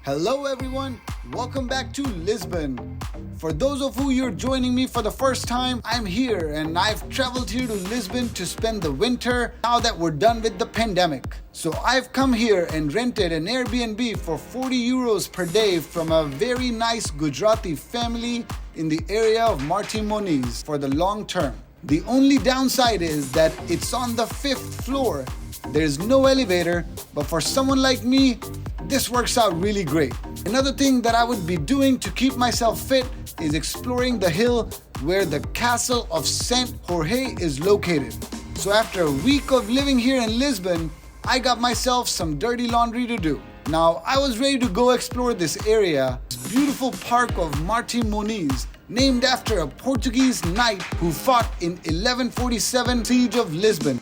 Hello everyone, welcome back to Lisbon. For those of you joining me for the first time, I'm here and I've traveled here to Lisbon to spend the winter now that we're done with the pandemic. So I've come here and rented an Airbnb for 40 euros per day from a very nice Gujarati family in the area of Martim Moniz for the long term. The only downside is that it's on the 5th floor. There's no elevator, but for someone like me, this works out really great. Another thing that I would be doing to keep myself fit is exploring the hill where the castle of Saint Jorge is located. So after a week of living here in Lisbon, I got myself some dirty laundry to do. Now I was ready to go explore this area, this beautiful park of Martim Moniz, named after a Portuguese knight who fought in 1147 siege of Lisbon.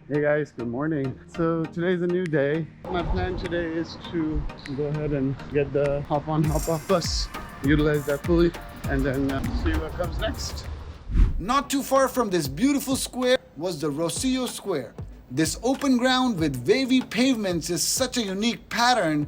Hey guys, good morning. So today's a new day. My plan today is to go ahead and get the hop on hop off bus, utilize that fully, and then see what comes next. Not too far from this beautiful square was the Rossio Square. This open ground with wavy pavements is such a unique pattern.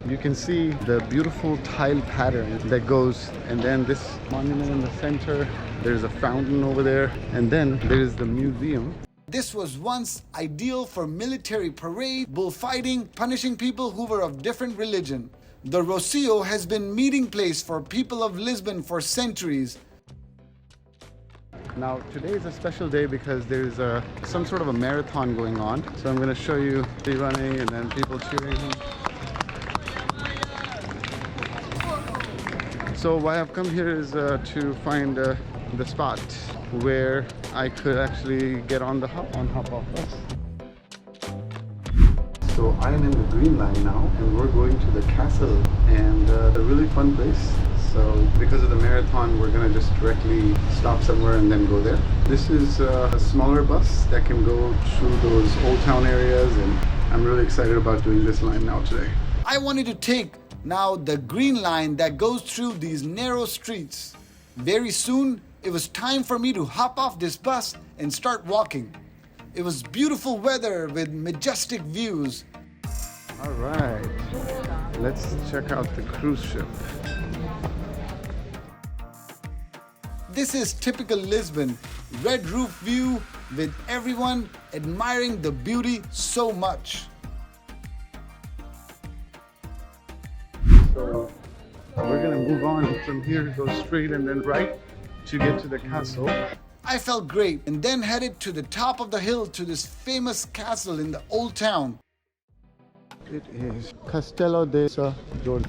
You can see the beautiful tile pattern that goes, and then this monument in the center, there's a fountain over there, and then there's the museum. This was once ideal for military parade, bullfighting, punishing people who were of different religion. The Rossio has been meeting place for people of Lisbon for centuries. Now today is a special day because there's some sort of a marathon going on. So I'm going to show you the running and then people cheering. So why I've come here is to find the spot where I could actually get on the hop on hop off bus. So I'm in the green line now and we're going to the castle, and a really fun place. So because of the marathon, we're gonna just directly stop somewhere and then go there. This is a smaller bus that can go through those old town areas, and I'm really excited about doing this line now today. I wanted to take now the green line that goes through these narrow streets. Very soon, it was time for me to hop off this bus and start walking. It was beautiful weather with majestic views. All right, let's check out the cruise ship. This is typical Lisbon, red roof view with everyone admiring the beauty so much. So we're gonna move on from here, go straight and then right to get to the castle. I felt great and then headed to the top of the hill to this famous castle in the old town. It is Castelo DE S, Jeorge.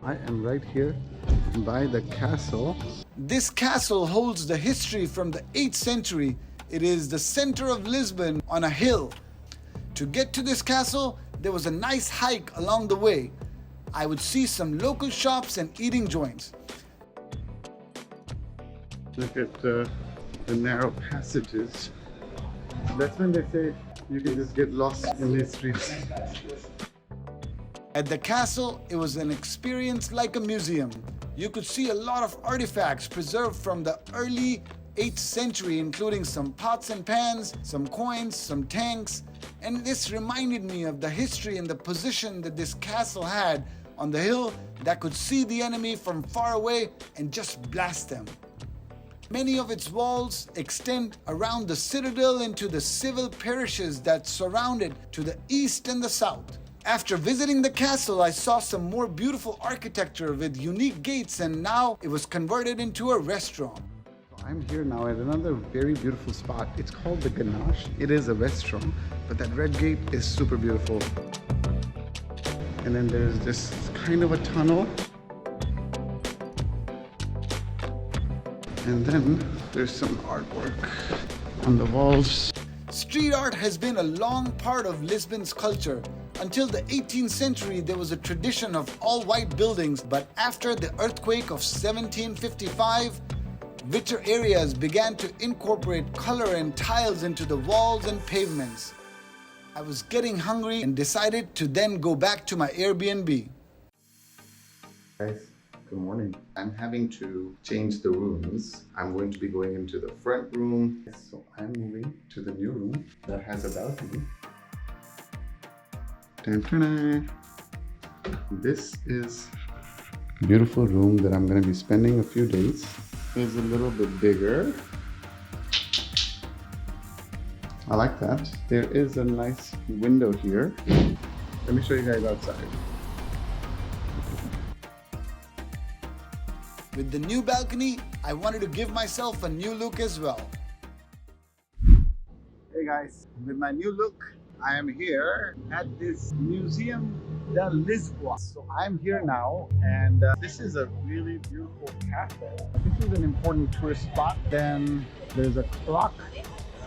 I am right here by the castle. This castle holds the history from the 8th century. It is the center of Lisbon on a hill. To get to this castle, there was a nice hike along the way. I would see some local shops and eating joints. Look at the narrow passages. That's when they say you can just get lost in these streets. At the castle, it was an experience like a museum. You could see a lot of artifacts preserved from the early 8th century, including some pots and pans, some coins, some tanks, and this reminded me of the history and the position that this castle had on the hill that could see the enemy from far away and just blast them. Many of its walls extend around the citadel into the civil parishes that surround it to the east and the south. After visiting the castle, I saw some more beautiful architecture with unique gates, and now it was converted into a restaurant. I'm here now at another very beautiful spot. It's called the Ganache. It is a restaurant, but that red gate is super beautiful. And then there's this kind of a tunnel. And then there's some artwork on the walls. Street art has been a long part of Lisbon's culture. Until the 18th century, there was a tradition of all white buildings, but after the earthquake of 1755, richer areas began to incorporate color and tiles into the walls and pavements. I was getting hungry and decided to then go back to my Airbnb. Guys, good morning. I'm having to change the rooms. I'm going to be going into the front room. So I'm moving to the new room that has a balcony. Dun-dun-dun. This is a beautiful room that I'm going to be spending a few days. It's a little bit bigger. I like that. There is a nice window here. Let me show you guys outside. With the new balcony, I wanted to give myself a new look as well. Hey guys, with my new look, I am here at this Museum de Lisboa. So I'm here now, and this is a really beautiful castle. This is an important tourist spot. Then there's a clock.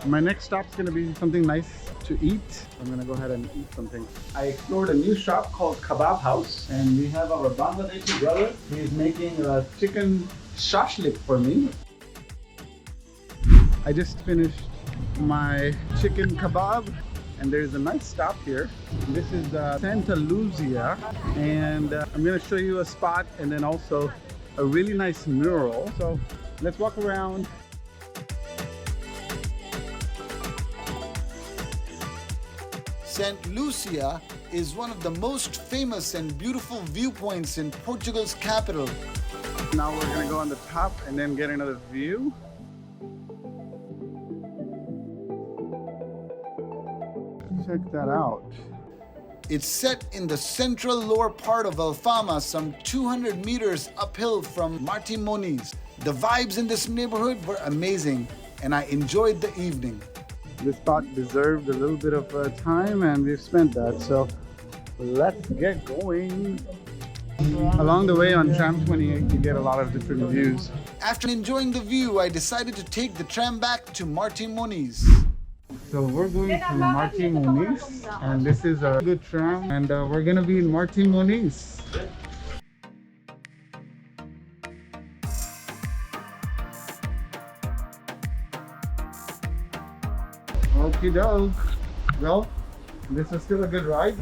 My next stop's gonna be something nice to eat. I'm gonna go ahead and eat something. I explored a new shop called Kebab House, and we have our Bangladeshi brother. He's making a chicken shashlik for me. I just finished my chicken kebab, and there's a nice stop here. This is Santa Luzia, and I'm gonna show you a spot and then also a really nice mural. So let's walk around. St. Lucia is one of the most famous and beautiful viewpoints in Portugal's capital. Now we're gonna go on the top and then get another view. Check that out. It's set in the central lower part of Alfama, some 200 meters uphill from Martim Moniz. The vibes in this neighborhood were amazing, and I enjoyed the evening. This spot deserved a little bit of time, and we've spent that, so let's get going. Along the way on tram 28 you get a lot of different views. After enjoying the view, I decided to take the tram back to Martim Moniz. So we're going to Martim Moniz, and this is a good tram, and we're gonna be in Martim Moniz. Okie doke. Well, this is still a good ride.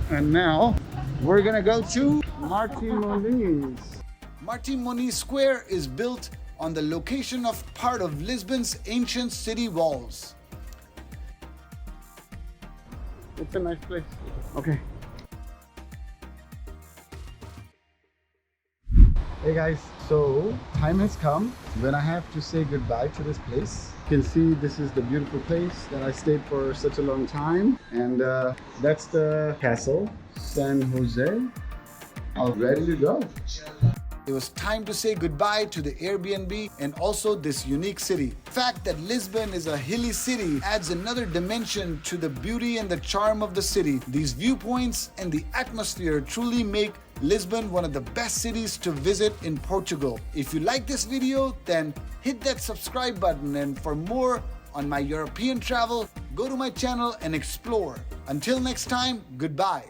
And now we're gonna go to Martim Moniz. Martim Moniz Square is built on the location of part of Lisbon's ancient city walls. It's a nice place. Okay. Hey guys, so time has come when I have to say goodbye to this place. You can see this is the beautiful place that I stayed for such a long time, and that's the castle San Jose. All ready to go. It was time to say goodbye to the Airbnb and also this unique city. The fact that Lisbon is a hilly city adds another dimension to the beauty and the charm of the city. These viewpoints and the atmosphere truly make Lisbon one of the best cities to visit in Portugal. If you like this video, then hit that subscribe button, and for more on my European travel, go to my channel and explore. Until next time, goodbye.